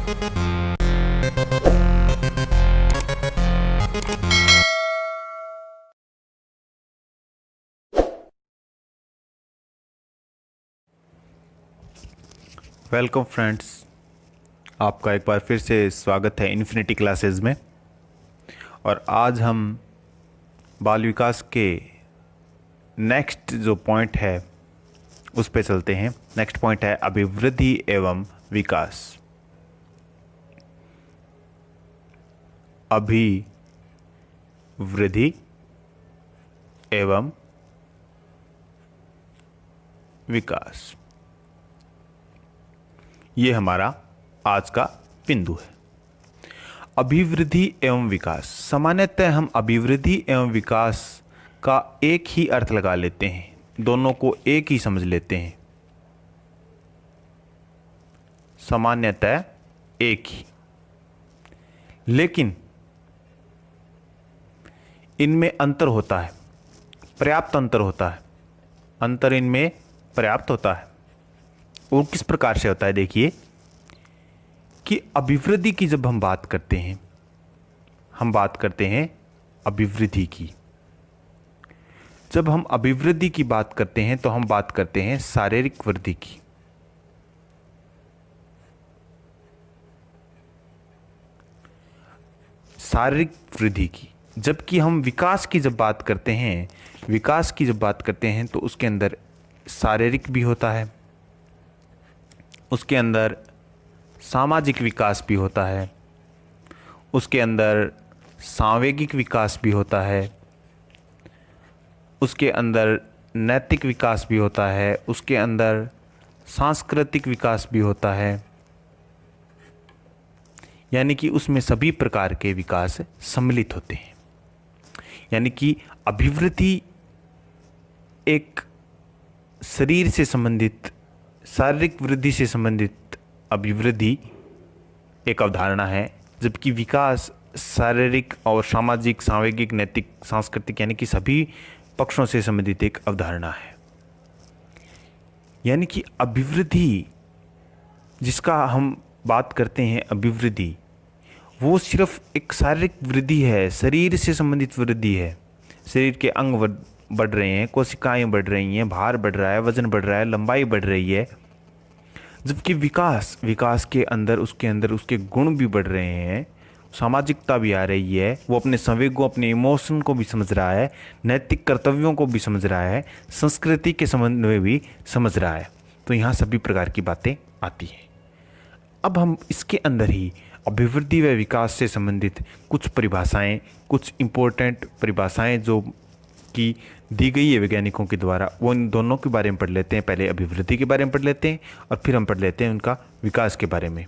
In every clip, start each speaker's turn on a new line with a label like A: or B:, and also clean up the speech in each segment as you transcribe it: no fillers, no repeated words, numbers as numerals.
A: Welcome friends, आपका एक बार फिर से स्वागत है इन्फिनिटी क्लासेस में। और आज हम बाल विकास के नेक्स्ट जो पॉइंट है उस पे चलते हैं। नेक्स्ट पॉइंट है अभिवृद्धि एवं विकास। अभिवृद्धि एवं विकास, ये हमारा आज का बिंदु है। अभिवृद्धि एवं विकास, सामान्यतः हम अभिवृद्धि एवं विकास का एक ही अर्थ लगा लेते हैं, दोनों को एक ही समझ लेते हैं, सामान्यतः एक ही। लेकिन इनमें अंतर होता है, पर्याप्त अंतर होता है। अंतर इनमें पर्याप्त होता है। और किस प्रकार से होता है, देखिए कि अभिवृद्धि की जब हम बात करते हैं, हम बात करते हैं अभिवृद्धि की। जब हम अभिवृद्धि की बात करते हैं तो हम बात करते हैं शारीरिक वृद्धि की। शारीरिक वृद्धि की। जबकि हम विकास की जब बात करते हैं, विकास की जब बात करते हैं तो उसके अंदर शारीरिक भी होता है, उसके अंदर सामाजिक विकास भी होता है, उसके अंदर सांवेगिक विकास भी होता है, उसके अंदर नैतिक विकास भी होता है, उसके अंदर सांस्कृतिक विकास भी होता है। यानी कि उसमें सभी प्रकार के विकास सम्मिलित होते हैं। यानी कि अभिवृद्धि एक शरीर से संबंधित, शारीरिक वृद्धि से संबंधित अभिवृद्धि एक अवधारणा है, जबकि विकास शारीरिक और सामाजिक, सांवेगिक, नैतिक, सांस्कृतिक यानी कि सभी पक्षों से संबंधित एक अवधारणा है। यानी कि अभिवृद्धि जिसका हम बात करते हैं, अभिवृद्धि वो सिर्फ एक शारीरिक वृद्धि है, शरीर से संबंधित वृद्धि है। शरीर के अंग बढ़ रहे हैं, कोशिकाएं बढ़ रही हैं, भार बढ़ रहा है, वजन बढ़ रहा है, लंबाई बढ़ रही है। जबकि विकास के अंदर, उसके अंदर उसके गुण भी बढ़ रहे हैं, सामाजिकता भी आ रही है, वो अपने संवेगों, अपने इमोशन को भी समझ रहा है, नैतिक कर्तव्यों को भी समझ रहा है, संस्कृति के संबंध में भी समझ रहा है। तो यहाँ सभी प्रकार की बातें आती हैं। अब हम इसके अंदर ही अभिवृद्धि व विकास से संबंधित कुछ परिभाषाएं, कुछ इम्पोर्टेंट परिभाषाएं जो कि दी गई है वैज्ञानिकों के द्वारा, वो इन दोनों के बारे में पढ़ लेते हैं। पहले अभिवृद्धि के बारे में पढ़ लेते हैं और फिर हम पढ़ लेते हैं उनका विकास के बारे में।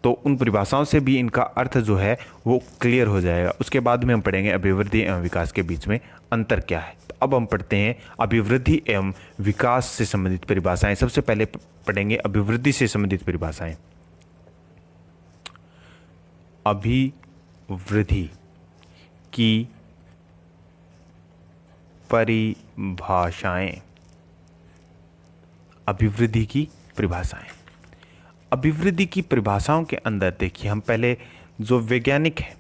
A: तो उन परिभाषाओं से भी इनका अर्थ जो है वो क्लियर हो जाएगा। उसके बाद में हम पढ़ेंगे अभिवृद्धि एवं विकास के बीच में अंतर क्या है। तो अब हम पढ़ते हैं अभिवृद्धि एवं विकास से संबंधित परिभाषाएं। सबसे पहले पढ़ेंगे अभिवृद्धि से संबंधित परिभाषाएं। अभिवृद्धि की परिभाषाएं। अभिवृद्धि की परिभाषाएं। अभिवृद्धि की परिभाषाओं के अंदर देखिए, हम पहले जो वैज्ञानिक हैं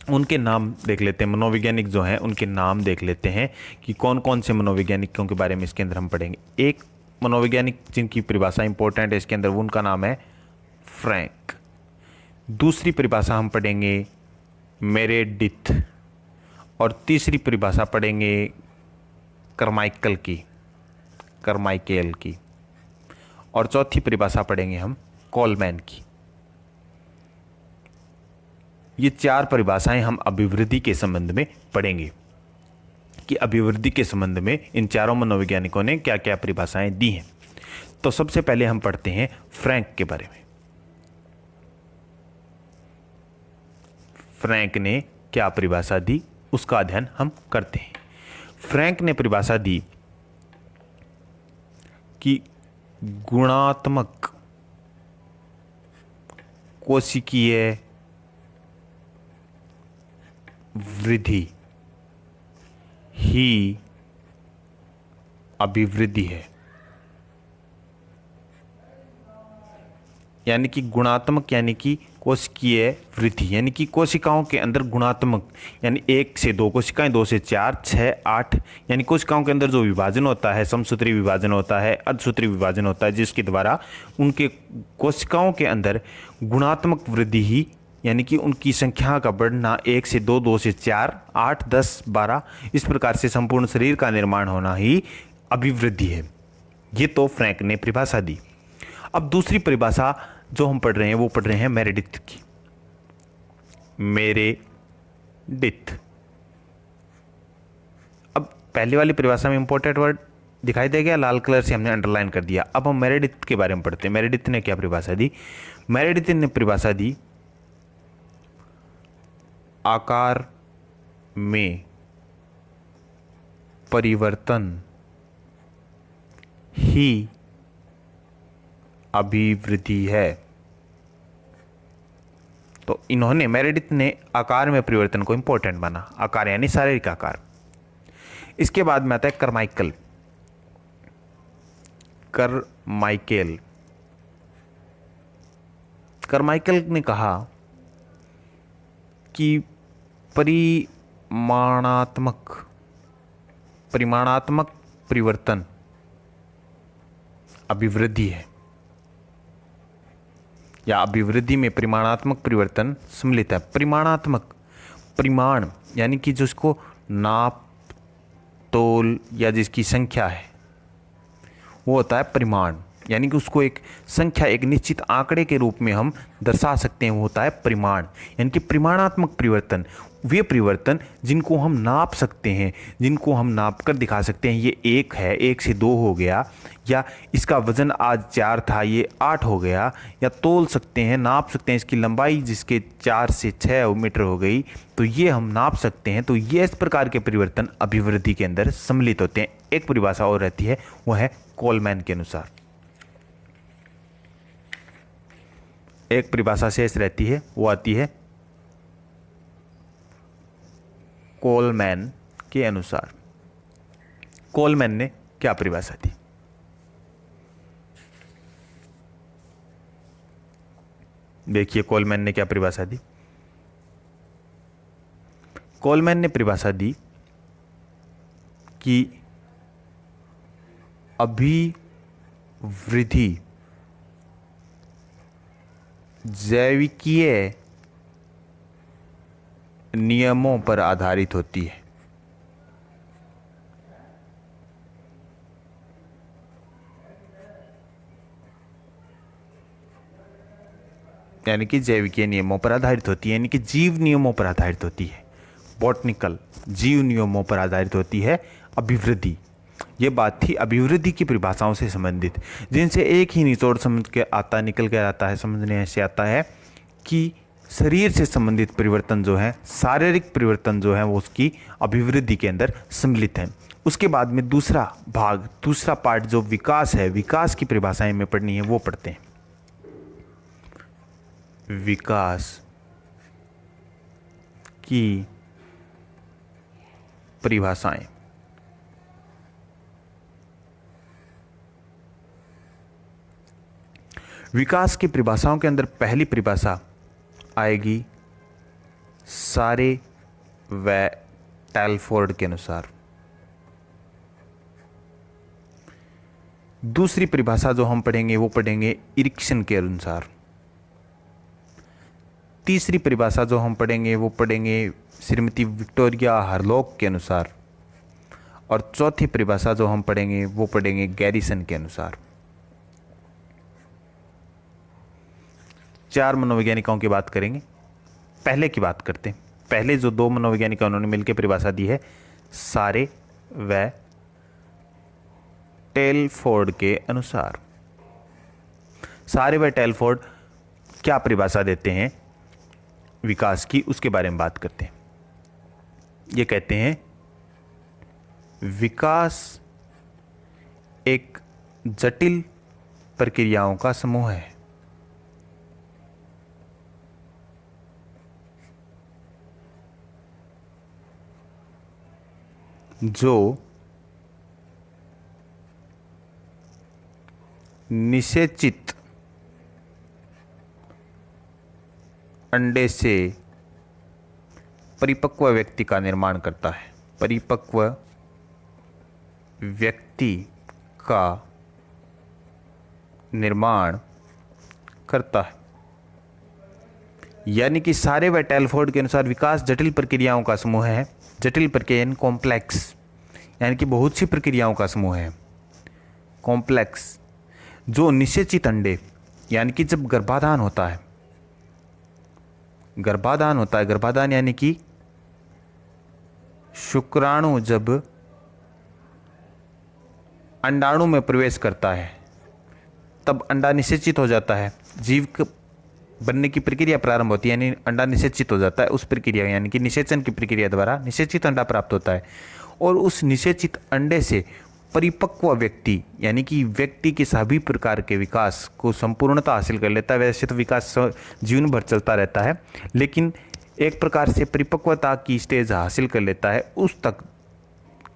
A: उनके नाम देख लेते हैं, मनोवैज्ञानिक जो हैं उनके नाम देख लेते हैं कि कौन कौन से मनोवैज्ञानिकों के बारे में इसके अंदर हम पढ़ेंगे। एक मनोवैज्ञानिक जिनकी परिभाषा इंपॉर्टेंट है इसके अंदर, वो उनका नाम है फ्रैंक। दूसरी परिभाषा हम पढ़ेंगे मेरेडिथ, और तीसरी परिभाषा पढ़ेंगे करमाइकल की, और चौथी परिभाषा पढ़ेंगे हम कोलमैन की। ये चार परिभाषाएं हम अभिवृद्धि के संबंध में पढ़ेंगे कि अभिवृद्धि के संबंध में इन चारों मनोवैज्ञानिकों ने क्या क्या परिभाषाएं दी हैं। तो सबसे पहले हम पढ़ते हैं फ्रैंक के बारे में। फ्रैंक ने क्या परिभाषा दी उसका अध्ययन हम करते हैं। फ्रैंक ने परिभाषा दी कि गुणात्मक कोशिकीय वृद्धि ही अभिवृद्धि है। यानी कि गुणात्मक यानी कि कोशिकीय वृद्धि, यानी कि कोशिकाओं के अंदर गुणात्मक यानी 1 से 2 कोशिकाएं, 2 से 4, 6, 8 यानी कोशिकाओं के अंदर जो विभाजन होता है, समसूत्री विभाजन होता है, अर्धसूत्री विभाजन होता है, जिसके द्वारा उनके कोशिकाओं के अंदर गुणात्मक वृद्धि ही यानी कि उनकी संख्या का बढ़ना 1 से 2, 2 से 4, 8, 10, 12 इस प्रकार से संपूर्ण शरीर का निर्माण होना ही अभिवृद्धि है। ये तो फ्रैंक ने परिभाषा दी। अब दूसरी परिभाषा जो हम पढ़ रहे हैं वो पढ़ रहे हैं मेरेडिथ की। मेरेडिथ। अब पहले वाली परिभाषा में इंपॉर्टेंट वर्ड दिखाई दे गया, लाल कलर से हमने अंडरलाइन कर दिया। अब हम मेरेडिथ के बारे में पढ़ते हैं। मेरेडिथ ने क्या परिभाषा दी? मेरेडिथ ने परिभाषा दी आकार में परिवर्तन ही अभिवृद्धि है। तो इन्होंने, मेरेडिथ ने आकार में परिवर्तन को इंपॉर्टेंट माना, आकार यानी शारीरिक आकार। इसके बाद में आता है करमाइकल। करमाइकल ने कहा कि परिमाणात्मक परिवर्तन अभिवृद्धि है, या अभिवृद्धि में परिमाणात्मक परिवर्तन सम्मिलित है। परिमाण यानी कि जिसको नाप तोल या जिसकी संख्या है वो होता है परिमाण, यानी कि उसको एक संख्या, एक निश्चित आंकड़े के रूप में हम दर्शा सकते हैं, वो होता है परिमाण। यानी कि परिमाणात्मक परिवर्तन वे परिवर्तन जिनको हम नाप सकते हैं, जिनको हम नाप कर दिखा सकते हैं, ये 1 है, 1 से 2 हो गया, या इसका वजन आज 4 था ये 8 हो गया, या तोल सकते हैं, नाप सकते हैं इसकी लंबाई जिसके 4 से 6 मीटर हो गई, तो ये हम नाप सकते हैं। तो ये इस प्रकार के परिवर्तन अभिवृद्धि के अंदर सम्मिलित होते हैं। एक परिभाषा और रहती है, वो है कोलमैन के अनुसार। एक परिभाषा शेष रहती है, वो आती है कोलमैन के अनुसार। कोलमैन ने क्या परिभाषा दी? देखिए कोलमैन ने क्या परिभाषा दी। कोलमैन ने परिभाषा दी कि अभिवृद्धि जैविकीय नियमों पर आधारित होती है। यानी कि जैविकीय नियमों पर आधारित होती है, यानी कि जीव नियमों पर आधारित होती है। बॉटनिकल जीव नियमों पर आधारित होती है अभिवृद्धि। ये बात थी अभिवृद्धि की परिभाषाओं से संबंधित, जिनसे एक ही निचोड़ समझ के आता, निकल कर आता है, समझने से आता है कि शरीर से संबंधित परिवर्तन जो है, शारीरिक परिवर्तन जो है, वो उसकी अभिवृद्धि के अंदर सम्मिलित है। उसके बाद में दूसरा भाग, दूसरा पार्ट जो विकास है, विकास की परिभाषाएं में पढ़नी है, वो पढ़ते हैं। विकास की परिभाषाएं। विकास की परिभाषाओं के अंदर पहली परिभाषा आएगी सारे व टैलफोर्ड के अनुसार। दूसरी परिभाषा जो हम पढ़ेंगे वो पढ़ेंगे इरिक्सन के अनुसार। तीसरी परिभाषा जो हम पढ़ेंगे वो पढ़ेंगे श्रीमती विक्टोरिया हरलॉक के अनुसार। और चौथी परिभाषा जो हम पढ़ेंगे वो पढ़ेंगे गैरिसन के अनुसार। 4 मनोवैज्ञानिकों की बात करेंगे। पहले की बात करते हैं। पहले जो 2 मनोवैज्ञानिक उन्होंने मिलकर परिभाषा दी है सारे व टेलफोर्ड के अनुसार। सारे व टेलफोर्ड क्या परिभाषा देते हैं विकास की, उसके बारे में बात करते हैं। ये कहते हैं विकास एक जटिल प्रक्रियाओं का समूह है जो निषेचित अंडे से परिपक्व व्यक्ति का निर्माण करता है। परिपक्व व्यक्ति का निर्माण करता है। यानी कि सारे व टेलफोर्ड के अनुसार विकास जटिल प्रक्रियाओं का समूह है। जटिल प्रक्रिया यानी कॉम्प्लेक्स, यानी कि बहुत सी प्रक्रियाओं का समूह है। कॉम्प्लेक्स जो निषेचित अंडे, यानी कि जब गर्भाधान होता है, गर्भाधान यानी कि शुक्राणु जब अंडाणु में प्रवेश करता है तब अंडा निषेचित हो जाता है। जीव बनने की प्रक्रिया प्रारंभ होती है, यानी अंडा निषेचित हो जाता है। उस प्रक्रिया यानी कि निषेचन की प्रक्रिया द्वारा निषेचित अंडा प्राप्त होता है और उस निषेचित अंडे से परिपक्व व्यक्ति, यानी कि व्यक्ति के सभी प्रकार के विकास को संपूर्णता हासिल कर लेता है। वैसे तो विकास जीवन भर चलता रहता है, लेकिन एक प्रकार से परिपक्वता की स्टेज हासिल कर लेता है, उस तक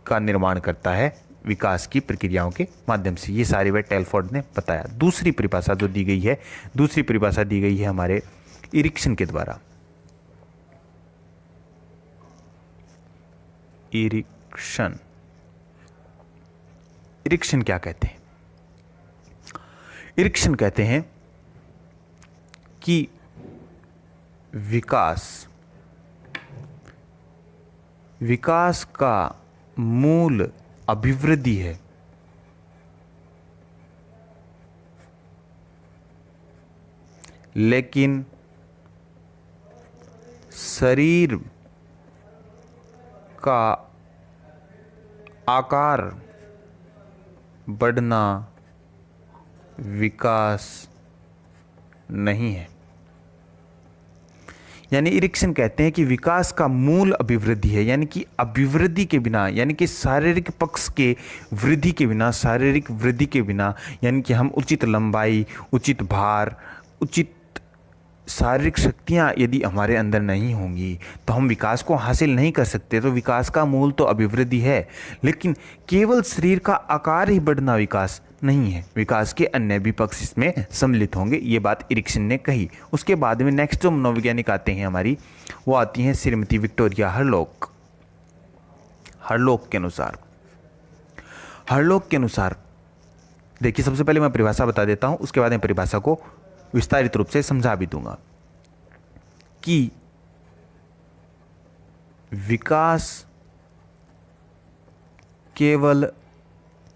A: का निर्माण करता है विकास की प्रक्रियाओं के माध्यम से। ये सारी बात टेलफोर्ड ने बताया। दूसरी परिभाषा जो दी गई है, दूसरी परिभाषा दी गई है हमारे इरिक्सन के द्वारा। इरिक्सन क्या कहते हैं? इरिक्सन कहते हैं कि विकास का मूल अभिवृद्धि है। लेकिन शरीर का आकार बढ़ना विकास नहीं है। यानी इरिक्सन कहते हैं कि विकास का मूल अभिवृद्धि है, यानी कि अभिवृद्धि के बिना, यानी कि शारीरिक पक्ष के वृद्धि के बिना, शारीरिक वृद्धि के बिना, यानी कि हम उचित लंबाई, उचित भार, उचित शारीरिक शक्तियाँ यदि हमारे अंदर नहीं होंगी तो हम विकास को हासिल नहीं कर सकते। तो विकास का मूल तो अभिवृद्धि है, लेकिन केवल शरीर का आकार ही बढ़ना विकास नहीं है। विकास के अन्य भी पक्ष इसमें सम्मिलित होंगे। ये बात इरिक्सन ने कही। उसके बाद में नेक्स्ट जो मनोवैज्ञानिक आते हैं हमारी, वो आती हैं श्रीमती विक्टोरिया हरलॉक। हरलॉक के अनुसार देखिए, सबसे पहले मैं परिभाषा बता देता हूँ, उसके बाद मैं परिभाषा को विस्तारित रूप से समझा भी दूंगा कि विकास केवल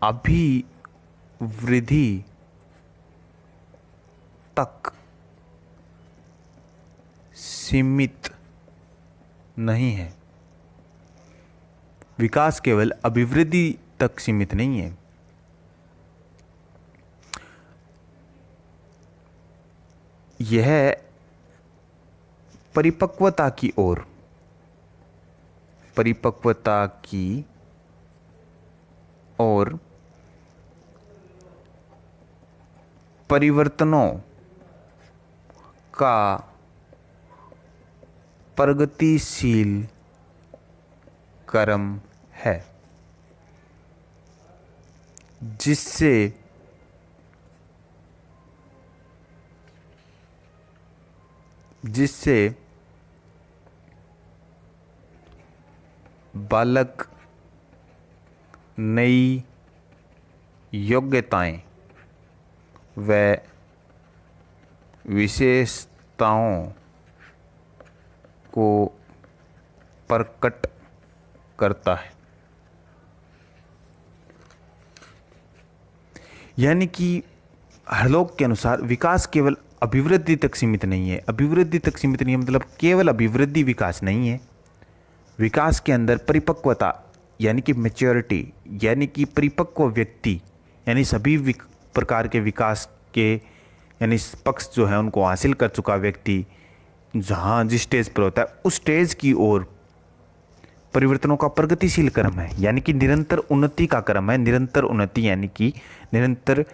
A: अभिवृद्धि तक सीमित नहीं है। विकास केवल अभिवृद्धि तक सीमित नहीं है। यह परिपक्वता की ओर परिवर्तनों का प्रगतिशील क्रम है, जिससे बालक नई योग्यताएं व विशेषताओं को प्रकट करता है। यानी कि हरलॉक के अनुसार विकास केवल अभिवृद्धि तक सीमित नहीं है। अभिवृद्धि तक सीमित नहीं है मतलब केवल अभिवृद्धि विकास नहीं है। विकास के अंदर परिपक्वता यानी कि मैच्योरिटी, यानी कि परिपक्व व्यक्ति, यानी सभी प्रकार के विकास के यानी पक्ष जो है उनको हासिल कर चुका व्यक्ति जहाँ जिस स्टेज पर होता है उस स्टेज की ओर परिवर्तनों का प्रगतिशील क्रम है, यानी कि निरंतर उन्नति का क्रम है। निरंतर उन्नति यानी कि निरंतर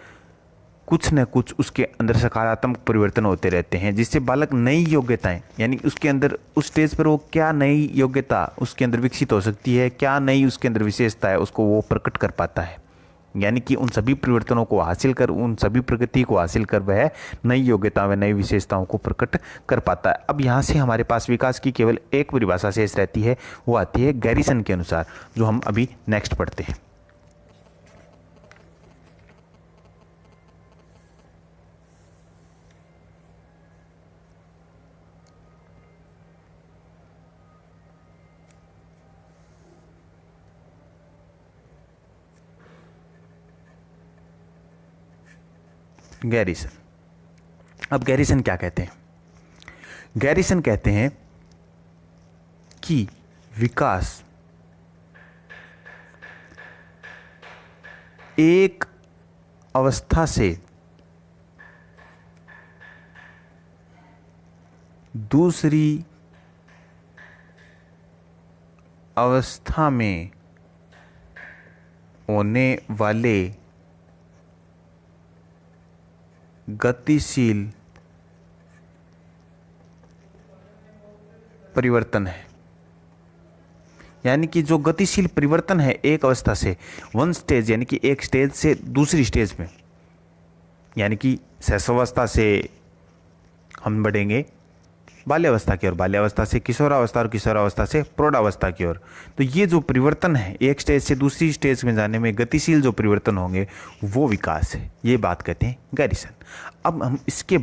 A: कुछ न कुछ उसके अंदर सकारात्मक परिवर्तन होते रहते हैं, जिससे बालक नई योग्यताएं, यानी उसके अंदर उस स्टेज पर वो क्या नई योग्यता उसके अंदर विकसित हो सकती है, क्या नई उसके अंदर विशेषता है, उसको वो प्रकट कर पाता है। यानी कि उन सभी परिवर्तनों को हासिल कर, उन सभी प्रगति को हासिल कर वह नई योग्यता व नई विशेषताओं को प्रकट कर पाता है। अब यहाँ से हमारे पास विकास की केवल एक परिभाषा शेष रहती है, वो आती है गैरिसन के अनुसार, जो हम अभी नेक्स्ट पढ़ते हैं। गैरिसन। अब गैरिसन क्या कहते हैं? गैरिसन कहते हैं कि विकास एक अवस्था से दूसरी अवस्था में होने वाले गतिशील परिवर्तन है। यानी कि जो गतिशील परिवर्तन है एक अवस्था से, वन स्टेज यानी कि एक स्टेज से दूसरी स्टेज में, यानी कि शैशवावस्था से हम बढ़ेंगे बाल्यावस्था की ओर, बाल्यावस्था से किशोरावस्था और किशोरावस्था से प्रौढ़ावस्था की ओर। तो ये जो परिवर्तन है एक स्टेज से दूसरी स्टेज में जाने में गतिशील जो परिवर्तन होंगे वो विकास है, ये बात कहते हैं गैरिसन। अब हम इसके